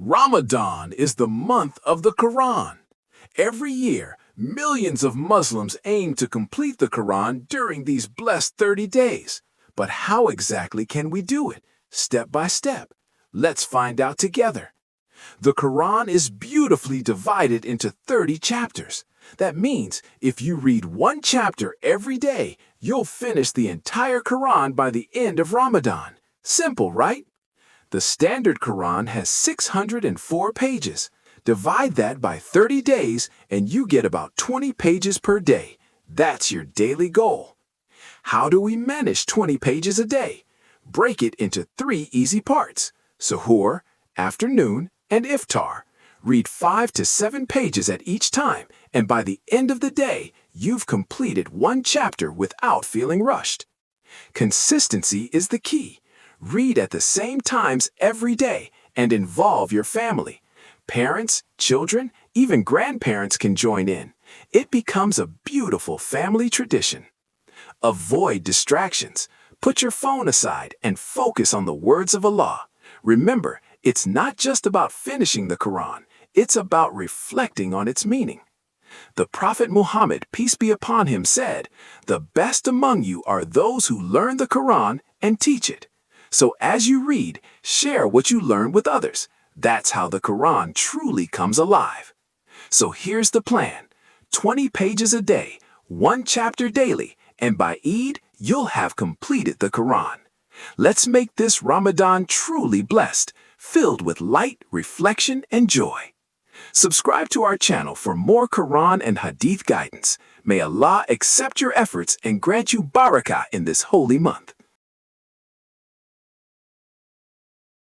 Ramadan is the month of the Quran. Every year, millions of Muslims aim to complete the Quran during these blessed 30 days. But how exactly can we do it? Step by step. Let's find out together. The Quran is beautifully divided into 30 chapters. That means if you read one chapter every day, you'll finish the entire Quran by the end of Ramadan. Simple, right? The standard Quran has 604 pages. Divide that by 30 days and you get about 20 pages per day. That's your daily goal. How do we manage 20 pages a day? Break it into 3 easy parts: suhoor, afternoon, and iftar. Read 5 to 7 pages at each time, and by the end of the day, you've completed one chapter without feeling rushed. Consistency is the key. Read at the same times every day and involve your family. Parents, children, even grandparents can join in. It becomes a beautiful family tradition. Avoid distractions. Put your phone aside and focus on the words of Allah. Remember, it's not just about finishing the Quran, it's about reflecting on its meaning. The Prophet Muhammad, peace be upon him, said, "The best among you are those who learn the Quran and teach it." So as you read, share what you learn with others. That's how the Quran truly comes alive. So here's the plan: 20 pages a day, one chapter daily, and by Eid, you'll have completed the Quran. Let's make this Ramadan truly blessed, filled with light, reflection, and joy. Subscribe to our channel for more Quran and Hadith guidance. May Allah accept your efforts and grant you barakah in this holy month.